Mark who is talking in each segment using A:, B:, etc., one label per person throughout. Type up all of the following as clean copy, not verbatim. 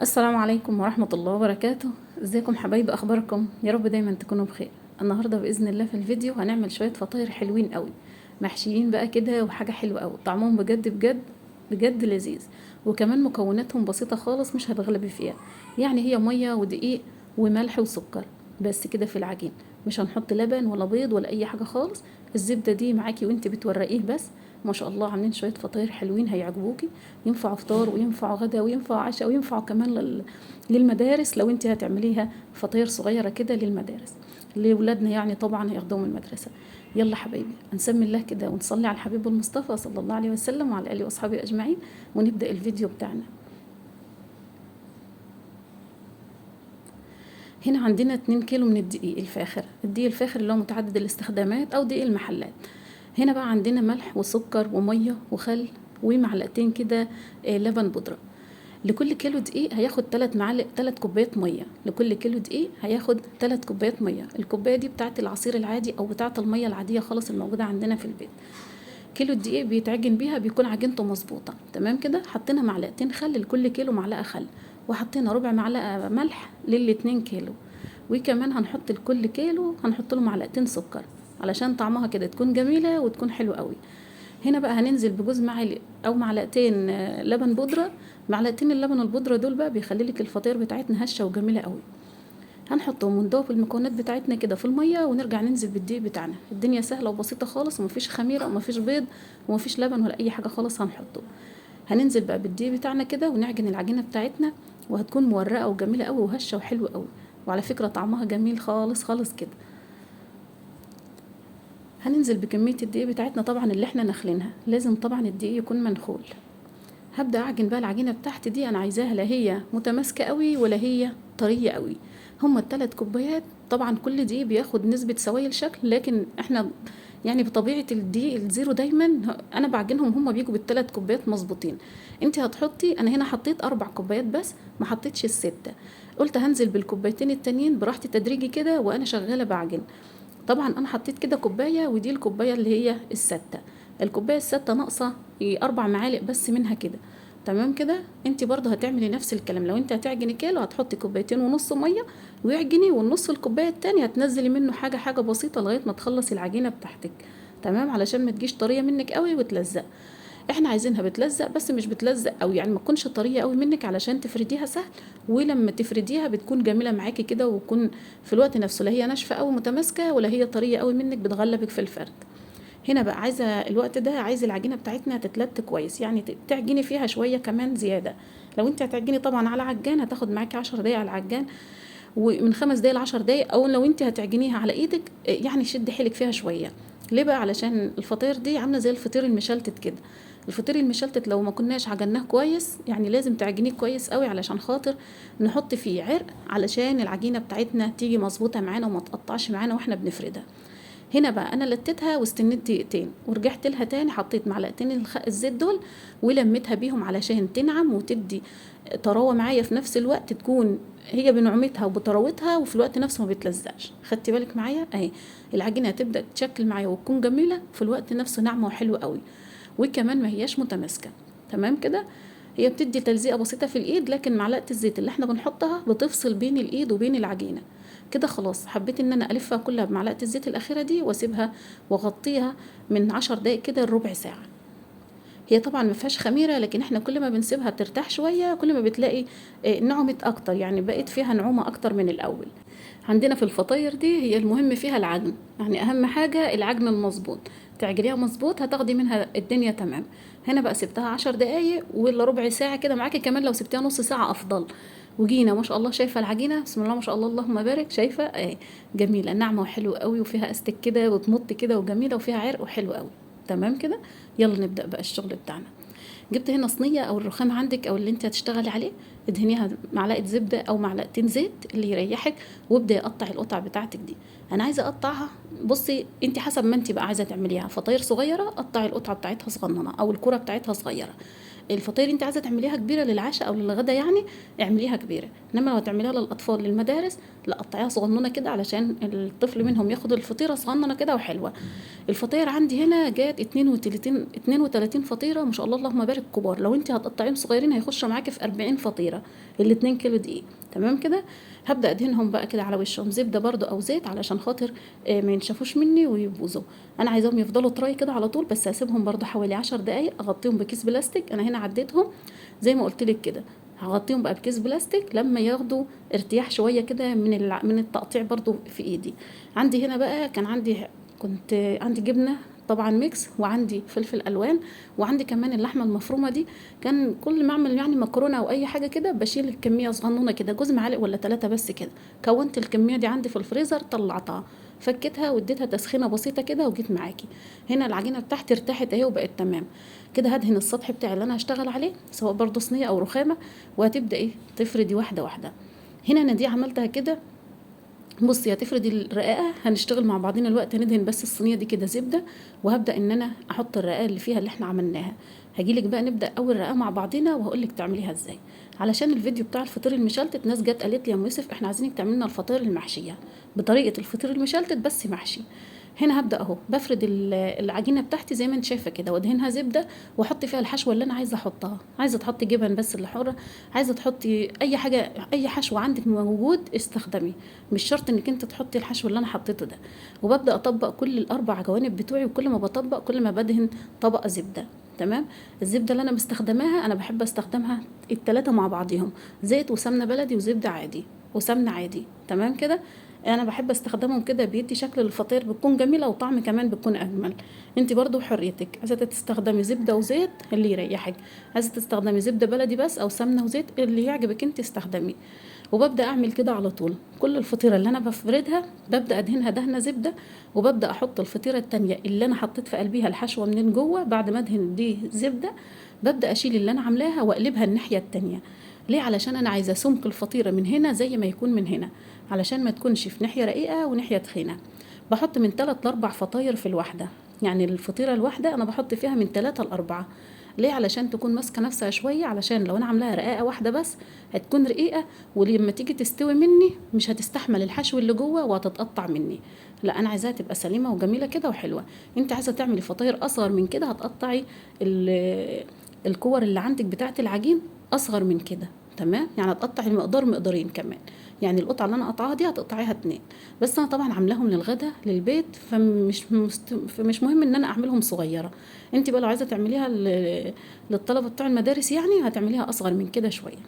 A: السلام عليكم ورحمة الله وبركاته. ازيكم حبايبي، اخباركم؟ يا رب دايما تكونوا بخير. النهارده باذن الله في الفيديو هنعمل شوية فطاير حلوين قوي، محشيين بقى كده، وحاجة حلوة قوي، طعمهم بجد بجد بجد لذيذ. وكمان مكوناتهم بسيطة خالص، مش هتغلبي فيها. يعني هي مية ودقيق وملح وسكر بس كده في العجين. مش هنحط لبن ولا بيض ولا اي حاجة خالص. الزبدة دي معاكي وانت بتورقيه بس. ما شاء الله عاملين شوية فطاير حلوين هيعجبوكي. ينفعوا فطار وينفعوا غدا وينفعوا عشاء وينفعوا كمان للمدارس، لو انت هتعمليها فطاير صغيرة كده للمدارس، لولادنا يعني طبعا هياخدوهم المدرسة. يلا حبايبي نسمي الله كده ونصلي على الحبيب المصطفى صلى الله عليه وسلم وعلى آله وأصحابه أجمعين، ونبدأ الفيديو بتاعنا. هنا عندنا 2 كيلو من الدقيق الفاخر، الدقيق الفاخر اللي هو متعدد الاستخدامات أو دقيق المحلات. هنا بقى عندنا ملح وسكر ومية وخل ومعلقتين كده لبن بودرة. لكل كيلو دقيق هياخد 3 معالق، 3 كوبايات ميه. لكل كيلو دقيق هياخد 3 كوبايات ميه. الكوبايه دي بتاعه العصير العادي او بتاعه الميه العاديه خالص الموجوده عندنا في البيت. كيلو الدقيق بيتعجن بيها بيكون عجينته مظبوطه تمام كده. حطينا معلقتين خل، لكل كيلو معلقه خل، وحطينا ربع معلقه ملح لل2 كيلو. وكمان هنحط لكل كيلو هنحط له معلقتين سكر علشان طعمها كده تكون جميله وتكون حلوه قوي. هنا بقى هننزل بجوز معلق او معلقتين لبن بودره. معلقتين اللبن البودره دول بقى بيخلي لك الفطير بتاعتنا هشه وجميله قوي. هنحطهم وندوب المكونات بتاعتنا كده في الميه، ونرجع ننزل بالدقيق بتاعنا. الدنيا سهله وبسيطه خالص، ومفيش خميره ومفيش بيض ومفيش لبن ولا اي حاجه خالص هنحطه. هننزل بقى بالدقيق بتاعنا كده ونعجن العجينه بتاعتنا، وهتكون مورقه وجميله قوي وهشه وحلوه قوي. وعلى فكره طعمها جميل خالص خالص كده. هننزل بكميه الدقيق بتاعتنا طبعا اللي احنا نخلينها، لازم طبعا الدقيق يكون منخول. هبدأ أعجن بقى العجينة بتاعتي دي. أنا عايزاها لا هي متماسكة قوي ولا هي طرية قوي. هما ال3 كوبايات. طبعا كل دقيق بياخد نسبة سوائل شكل، لكن احنا يعني بطبيعة الدقيق الزيرو دايما أنا بعجنهم هما بيجوا بال3 كوبايات مظبوطين. انت هتحطي، أنا هنا حطيت 4 كوبايات بس، ما حطيتش ال6. قلت هنزل بالكوبايتين التانيين براحتي تدريجي كده وأنا شغالة بعجن. طبعا أنا حطيت كده كوباية، ودي الكوباية اللي هي ال6. الكوباية ال6 ناقصة 4 معالق بس منها كده. تمام كده. انت برضه هتعملي نفس الكلام. لو انت هتعجني كيلو هتحطي كوبايتين ونص ميه واعجني، والنص الكوبايه التانية هتنزلي منه حاجه حاجه بسيطه لغايه ما تخلصي العجينه بتاعتك. تمام، علشان ما تجيش طريه منك قوي وتلزق. احنا عايزينها بتلزق بس مش بتلزق، او يعني ما تكونش طريه قوي منك علشان تفرديها سهل. ولما تفرديها بتكون جميله معاكي كده، وتكون في الوقت نفسه لا هي ناشفه قوي متماسكه ولا هي طريه قوي منك بتغلبك في الفرد. هنا بقى عايزه الوقت ده، عايز العجينه بتاعتنا تتلت كويس، يعني تعجني فيها شويه كمان زياده. لو انت هتعجني طبعا على عجان هتاخد معاكي 10 دقايق على العجان، ومن 5 دقايق ل10 دقايق. او لو انت هتعجنيها على ايدك يعني شدي حيلك فيها شويه. ليه بقى؟ علشان الفطير دي عامله زي الفطير المشلتت كده. الفطير المشلتت لو ما كناش عجناه كويس، يعني لازم تعجنيه كويس قوي علشان خاطر نحط فيه عرق، علشان العجينه بتاعتنا تيجي مظبوطه معانا وما تقطعش معانا واحنا بنفردها. هنا بقى انا لتتها واستنيت دقيقتين ورجعت لها تاني، حطيت معلقتين الزيت دول ولميتها بيهم علشان تنعم وتدي طراوه معايا في نفس الوقت، تكون هي بنعومتها وبطراوتها وفي الوقت نفسه ما بتلزقش. خدتي بالك معايا اهي؟ العجينه هتبدا تشكل معايا وتكون جميله في الوقت نفسه، ناعمه وحلوه قوي، وكمان ما هياش متماسكه. تمام كده. هي بتدي تلزيقه بسيطه في الايد، لكن معلقه الزيت اللي احنا بنحطها بتفصل بين الايد وبين العجينه. كده خلاص. حبيت ان انا الفها كلها بمعلقه الزيت الاخيره دي واسيبها واغطيها من 10 دقايق كده لربع ساعه. هي طبعا ما فيهاش خميره، لكن احنا كل ما بنسيبها ترتاح شويه كل ما بتلاقي نعمت اكتر، يعني بقت فيها نعومه اكتر من الاول. عندنا في الفطاير دي هي المهم فيها العجن، يعني اهم حاجه العجن المظبوط. تعجنيها مظبوط هتاخدي منها الدنيا تمام. هنا بقى سبتها 10 دقايق ولا ربع ساعه كده معاكي، كمان لو سبتيها نص ساعه افضل. وجينا ما شاء الله، شايفه العجينه بسم الله ما شاء الله اللهم بارك، شايفه جميله ناعمه وحلوه قوي، وفيها استك كده وتمط كده وجميله وفيها عرق وحلو قوي. تمام كده. يلا نبدا بقى الشغل بتاعنا. جبت هنا صينيه او الرخام عندك او اللي انت هتشتغلي عليه، ادهنيها معلقه زبده او معلقتين زيت اللي يريحك، وابداي اقطعي القطع بتاعتك دي. انا عايزه اقطعها. بصي انت حسب ما انت بقى عايزه تعمليها فطاير صغيره، قطعي القطعه بتاعتها صغننه او الكره بتاعتها صغيره. الفطاير انت عايزه تعمليها كبيره للعشاء او للغدا يعني اعمليها كبيره، انما لو تعمليها للاطفال للمدارس لا، قطعيها صغنونه كده علشان الطفل منهم ياخد الفطيره صغننه كده وحلوه. الفطاير عندي هنا جات 32 فطيره ما شاء الله اللهم بارك كبار، لو انت هتقطعيهم صغيرين هيخشوا معاكي في 40 فطيره، ال2 كيلو دقيق. تمام كده. هبدا ادهنهم بقى كده على وشهم زبده برضو او زيت علشان خاطر ما ينشفوش مني ويبوظوا. انا عايزاهم يفضلوا طري كده على طول، بس هسيبهم برضو حوالي 10 دقايق، اغطيهم بكيس بلاستيك. انا هنا عديتهم زي ما قلت لك كده، هغطيهم بقى بكيس بلاستيك لما ياخدوا ارتياح شويه كده من التقطيع برضو في ايدي. عندي هنا بقى كنت عندي جبنه طبعا ميكس، وعندي فلفل الوان، وعندي كمان اللحمه المفرومه دي. كان كل ما اعمل يعني مكرونه او اي حاجه كده بشيل الكميه صغنونه كده، جوز معالق ولا 3 بس كده. كونت الكميه دي عندي في الفريزر، طلعتها فكيتها واديتها تسخينه بسيطه كده وجيت معاكي. هنا العجينه بتاعتي ارتاحت اهي وبقت تمام كده. هدهن السطح بتاعي اللي انا هشتغل عليه سواء برضو صينيه او رخامه، وهتبدا تفردي واحده واحده. هنا انا دي عملتها كده. بصي هتفردي الرقاقه، هنشتغل مع بعضنا الوقت. هندهن بس الصينيه دي كده زبده، وهبدا ان انا احط الرقاقه اللي فيها اللي احنا عملناها. هجيلك بقى نبدا اول رقاقه مع بعضنا وهقولك تعمليها ازاي. علشان الفيديو بتاع الفطير المشلتت ناس جت قالت لي يا ام يوسف احنا عايزينك تعملي لنا الفطير المحشيه بطريقه الفطير المشلتت بس محشي. هنا هبدا اهو بفرد العجينه بتاعتي زي ما انت شايفه كده، وادهنها زبده واحط فيها الحشوه اللي انا عايزه احطها. عايزه تحطي جبن بس اللي حره، عايزه تحطي اي حاجه، اي حشو عندك موجود استخدمي، مش شرط انك انت تحطي الحشو اللي انا حطيته ده. وببدا اطبق كل الاربع جوانب بتوعي، وكل ما بطبق كل ما بدهن طبقه زبده. تمام. الزبده اللي انا مستخدماها انا بحب استخدمها التلاتة مع بعضهم، زيت وسمنه بلدي وزبده عادي وسمنه عادي. تمام كده. انا بحب استخدمهم كده، بيدي شكل الفطير بتكون جميله وطعم كمان بتكون اجمل. انت برضو حريتك، عايزه تستخدمي زبده وزيت اللي يريحك، عايزه تستخدمي زبده بلدي بس او سمنه وزيت اللي يعجبك انت استخدمي. وببدا اعمل كده على طول. كل الفطيره اللي انا بفردها ببدا ادهنها دهنه زبده، وببدا احط الفطيره التانية اللي انا حطيت في قلبيها الحشوه من جوه بعد ما ادهن دي زبده. ببدا اشيل اللي انا عاملاها واقلبها الناحيه التانية. ليه؟ علشان انا عايزه سمك الفطيره من هنا زي ما يكون من هنا، علشان ما تكونش في ناحيه رقيقه وناحيه تخينه. بحط من 3 ل 4 فطاير في الواحده، يعني الفطيره الواحده انا بحط فيها من 3 ل 4. ليه؟ علشان تكون ماسكه نفسها شويه، علشان لو انا عاملاها رقاقه واحده بس هتكون رقيقه، ولما تيجي تستوي مني مش هتستحمل الحشو اللي جوه وهتتقطع مني. لا، انا عايزاها تبقى سليمه وجميله كده وحلوه. انت عايزه تعملي فطاير اصغر من كده هتقطعي الكور اللي عندك بتاعه العجين اصغر من كده. تمام. يعني هتقطعي المقدار مقدارين كمان، يعني القطعه اللي انا قطعاها دي هتقطعيها 2. بس انا طبعا عاملاهم للغدا للبيت، فمش مهم ان انا اعملهم صغيره. انت بقى لو عايزه تعمليها للطلبه بتوع المدارس يعني هتعمليها اصغر من كده شويه.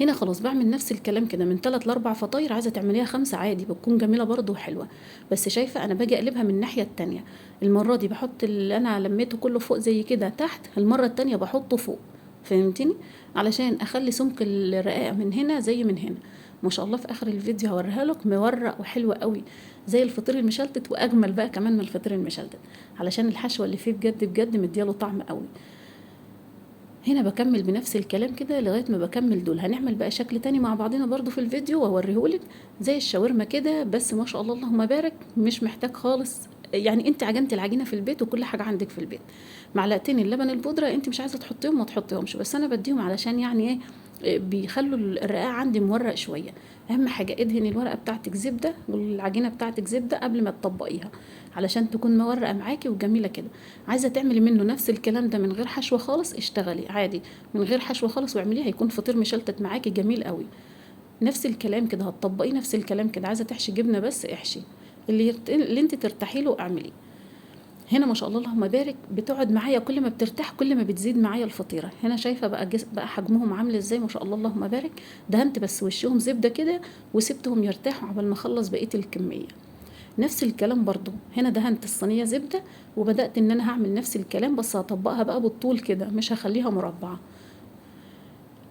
A: هنا خلاص بعمل نفس الكلام كده من 3 ل 4 فطاير، عايزه تعمليها 5 عادي بتكون جميله برضو وحلوه. بس شايفه انا باجي اقلبها من الناحيه التانية. المره دي بحط اللي انا لميته كله فوق زي كده تحت، المره التانية بحطه فوق. فهمتني؟ علشان اخلي سمك الرقاقه من هنا زي من هنا. ما شاء الله في اخر الفيديو هوريها لك مورق وحلوه قوي زي الفطير المشلتت، واجمل بقى كمان من الفطير المشلتت، علشان الحشوه اللي فيه بجد بجد مدياله طعم قوي. هنا بكمل بنفس الكلام كده لغايه ما بكمل دول. هنعمل بقى شكل تاني مع بعضنا برضو في الفيديو واوريهولك زي الشاورما كده، بس ما شاء الله اللهم بارك مش محتاج خالص. يعني انت عجنتي العجينه في البيت وكل حاجه عندك في البيت. معلقتين اللبن البودره انت مش عايزه تحطيهم ما تحطيهمش، بس انا بديهم علشان يعني ايه، بيخلوا الرقاق عندي مورق شويه. اهم حاجه ادهني الورقه بتاعتك زبده والعجينه بتاعتك زبده قبل ما تطبقيها علشان تكون مورقه معاكي وجميله كده. عايزه تعملي منه نفس الكلام ده من غير حشوه خالص، اشتغلي عادي من غير حشوه خالص واعمليه، هيكون فطير مشلتت معاكي جميل قوي. نفس الكلام كده هتطبقيه نفس الكلام كده. عايزه تحشي جبنه بس احشي اللي انت ترتاحي له اعمليه. هنا ما شاء الله اللهم بارك بتقعد معايا، كل ما بترتاح كل ما بتزيد معايا الفطيره. هنا شايفه بقى حجمهم عامل ازاي ما شاء الله اللهم بارك. دهنت بس وشهم زبده كده وسبتهم يرتاحوا قبل ما اخلص بقيه الكميه. نفس الكلام برضو هنا دهنت الصينيه زبده، وبدات ان انا هعمل نفس الكلام بس هطبقها بقى بالطول كده مش هخليها مربعه.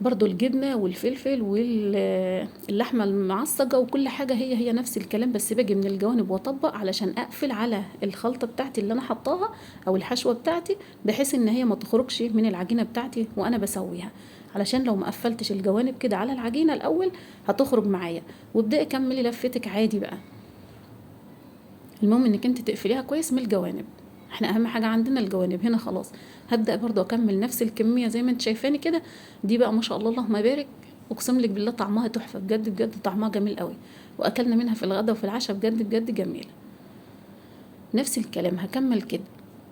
A: برضو الجبنه والفلفل واللحمه المعصجه وكل حاجه هي نفس الكلام، بس باجي من الجوانب واطبق علشان اقفل على الخلطه بتاعتي اللي انا حطاها او الحشوه بتاعتي، بحيث ان هي ما تخرجش من العجينه بتاعتي وانا بسويها. علشان لو ما قفلتش الجوانب كده على العجينه الاول هتخرج معايا. وابدأي كملي لفتك عادي بقى، المهم انك انت تقفليها كويس من الجوانب. احنا اهم حاجه عندنا الجوانب هنا. خلاص هبدا برضو اكمل نفس الكميه زي ما انت شايفاني كده. دي بقى ما شاء الله اللهم بارك، اقسم لك بالله طعمها تحفه بجد بجد، طعمها جميل قوي، واكلنا منها في الغداء وفي العشاء بجد بجد جميله. نفس الكلام هكمل كده.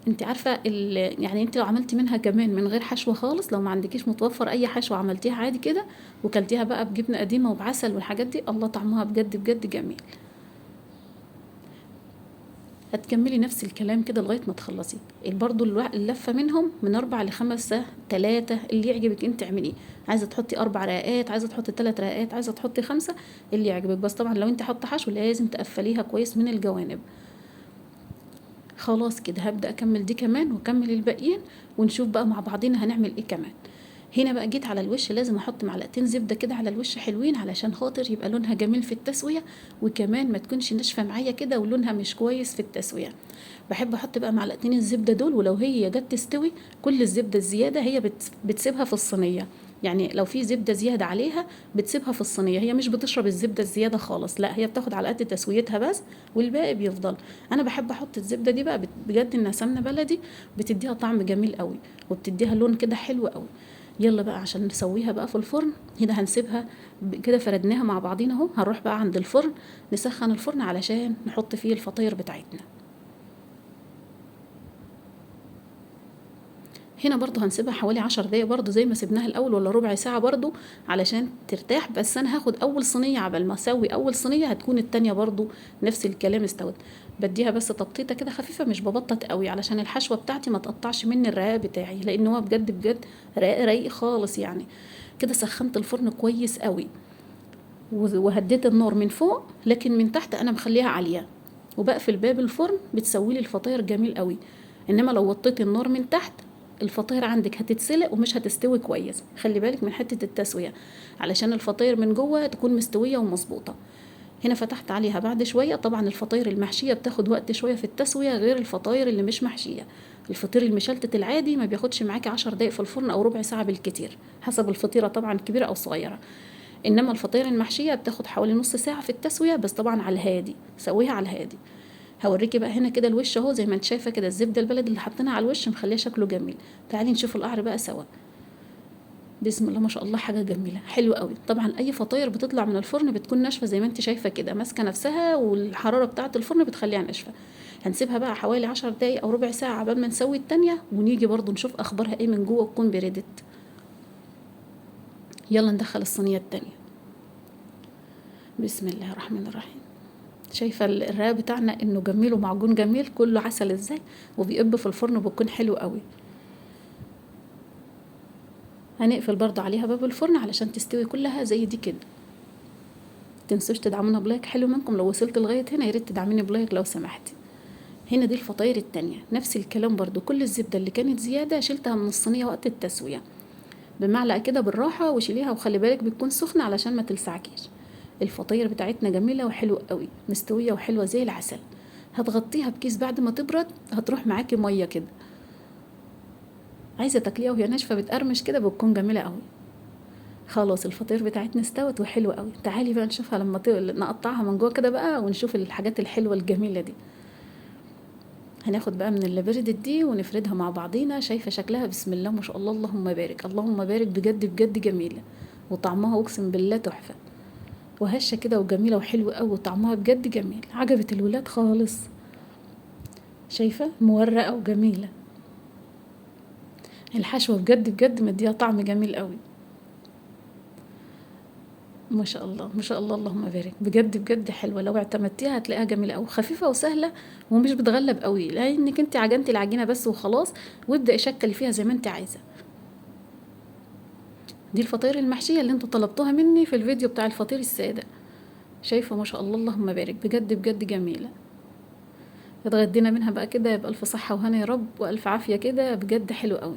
A: انت عارفه يعني انت لو عملتي منها كمان من غير حشوه خالص، لو ما عندكيش متوفر اي حشوه عملتيها عادي كده وكلتيها بقى بجبنه قديمه وبعسل والحاجات دي، الله طعمها بجد بجد جميل. هتكملي نفس الكلام كده لغايه ما تخلصي. برضو اللفه منهم من 4 ل5، 3 اللي يعجبك انت اعمليه. عايزه تحطي 4 رقات، عايزه تحطي 3 رقات، عايزه تحطي 5، اللي يعجبك. بس طبعا لو انت حاطه حشو لازم تقفليها كويس من الجوانب. خلاص كده هبدأ أكمل دي كمان وأكمل الباقيين، ونشوف بقى مع بعضينا هنعمل إيه كمان. هنا بقى جيت على الوش، لازم أحط معلقتين زبدة كده على الوش حلوين علشان خاطر يبقى لونها جميل في التسوية، وكمان ما تكونش ناشفة معايا كده ولونها مش كويس في التسوية. بحب أحط بقى معلقتين الزبدة دول، ولو هي جت تستوي كل الزبدة الزيادة هي بتسيبها في الصينية. يعني لو في زبدة زيادة عليها بتسيبها في الصينية، هي مش بتشرب الزبدة الزيادة خالص، لا هي بتاخد على قد تسويتها بس، والباقي بيفضل. انا بحب احط الزبدة دي بقى بجد انها سمنة بلدي، بتديها طعم جميل قوي وبتديها لون كده حلو قوي. يلا بقى عشان نسويها بقى في الفرن. هنا هنسيبها كده، فردناها مع بعضينا اهو. هنروح بقى عند الفرن نسخن الفرن علشان نحط فيه الفطاير بتاعتنا. هنا برضو هنسيبها حوالي 10 دقايق برضو زي ما سيبناها الاول، ولا ربع ساعة برضو علشان ترتاح. بس انا هاخد اول صينية، عبال ما اسوي اول صينية هتكون التانية برضو نفس الكلام استوت. بديها بس تبطيطة كده خفيفة، مش ببطط قوي علشان الحشوة بتاعتي ما تقطعش مني الرقاق بتاعي، لان هو بجد بجد رقاق رايق خالص يعني. كده سخنت الفرن كويس قوي، وهديت النار من فوق، لكن من تحت انا مخليها عالية، وبقفل باب الفرن بتسوي لي الفطاير جميل قوي. انما لو وطيت النار من تحت الفطاير عندك هتتسلق ومش هتستوي كويس. خلي بالك من حتة التسوية علشان الفطاير من جوه تكون مستوية ومظبوطة. هنا فتحت عليها بعد شوية. طبعا الفطاير المحشية بتاخد وقت شوية في التسوية غير الفطاير اللي مش محشية. الفطير المشلتت العادي ما بياخدش معاكي 10 دقايق في الفرن او ربع ساعة بالكتير، حسب الفطيرة طبعا كبيرة او صغيرة. انما الفطاير المحشية بتاخد حوالي نص ساعة في التسوية، بس طبعا على الهادي، سويها على الهادي. هوريكي بقى هنا كده الوش اهو، زي ما انت شايفه كده الزبده البلدي اللي حطيناها على الوش مخليه شكله جميل. تعالي نشوف القعر بقى سوا. بسم الله ما شاء الله، حاجه جميله حلوه قوي. طبعا اي فطاير بتطلع من الفرن بتكون ناشفه زي ما انت شايفه كده، ماسكه نفسها، والحراره بتاعه الفرن بتخليها ناشفه. هنسيبها بقى حوالي 10 دقايق او ربع ساعه عبال ما نسوي التانية، ونيجي برضو نشوف اخبارها ايه من جوه تكون بردت. يلا ندخل الصينيه التانية. بسم الله الرحمن الرحيم. شايفه الرقاق بتاعنا انه جميل ومعجون جميل كله عسل ازاي، وبيقب في الفرن وبيكون حلو قوي. هنقفل برضو عليها باب الفرن علشان تستوي كلها زي دي كده. متنسوش تدعمونا بلايك، حلو منكم لو وصلت لغايه هنا، ياريت تدعميني بلايك لو سمحتي. هنا دي الفطاير التانية نفس الكلام برضو، كل الزبده اللي كانت زياده شلتها من الصينيه وقت التسويه بمعلقه كده بالراحه، وشيليها وخلي بالك بتكون سخنه علشان ما تلسعكيش. الفطاير بتاعتنا جميله وحلوه قوي، مستويه وحلوه زي العسل. هتغطيها بكيس بعد ما تبرد، هتروح معاكي ميه كده. عايزه تاكليها وهي ناشفه بتقرمش كده بتكون جميله قوي. خلاص الفطير بتاعتنا استوت وحلوه قوي. تعالي بقى نشوفها لما نقطعها من جوه كده بقى، ونشوف الحاجات الحلوه الجميله دي. هناخد بقى من اللي بردت دي ونفردها مع بعضينا. شايفه شكلها بسم الله ما شاء الله، اللهم بارك اللهم بارك، بجد بجد جميله، وطعمها اقسم بالله تحفه، وهشه كده وجميله وحلوه قوي، وطعمها بجد جميل، عجبت الولاد خالص. شايفه مورقه وجميله، الحشوه بجد بجد مديها طعم جميل قوي. ما شاء الله ما شاء الله اللهم بارك، بجد بجد حلوه. لو اعتمدتيها هتلاقيها جميله قوي، خفيفه وسهله ومش بتغلب قوي، لانك انت عجنتي العجينه بس وخلاص، وابدأي شكلي فيها زي ما انت عايزه. دي الفطاير المحشيه اللي انتوا طلبتوها مني في الفيديو بتاع الفطير الساده. شايفه ما شاء الله اللهم بارك، بجد بجد جميله. اتغدينا منها بقى كده، يبقى الف صحه وهنا يا رب والف عافيه كده، بجد حلو قوي.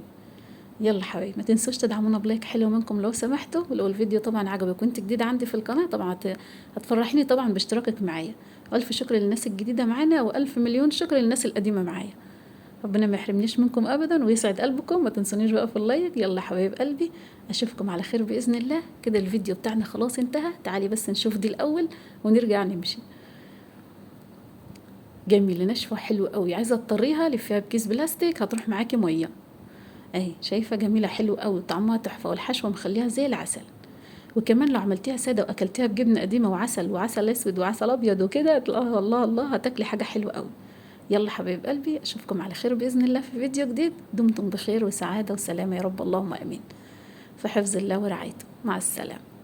A: يلا حبايبي ما تنسوش تدعمونا بلايك، حلو منكم لو سمحتوا. ولو الفيديو طبعا عجبك وانت جديده عندي في القناه طبعا هتفرحيني طبعا باشتراكك معايا. الف شكر للناس الجديده معانا، والف مليون شكر للناس القديمه معايا. ربنا ما يحرمنيش منكم ابدا ويسعد قلبكم. ما تنسونيش بقى في اللايك. يلا حبايب قلبي اشوفكم على خير باذن الله. كده الفيديو بتاعنا خلاص انتهى. تعالي بس نشوف دي الاول ونرجع نمشي. جميله ناشفه حلوه قوي. عايزه تطريها لفيها بكيس بلاستيك هتروح معاكي ميه اهي. شايفه جميله حلوه قوي، طعمها تحفه، والحشوه مخليها زي العسل. وكمان لو عملتيها ساده واكلتيها بجبنه قديمه وعسل وعسل اسود وعسل ابيض وكده، الله الله الله، هتاكلي حاجه حلوه قوي. يلا حبايب قلبي، اشوفكم على خير باذن الله في فيديو جديد. دمتم بخير وسعاده وسلامه يا رب، اللهم امين. في حفظ الله ورعايته، مع السلامه.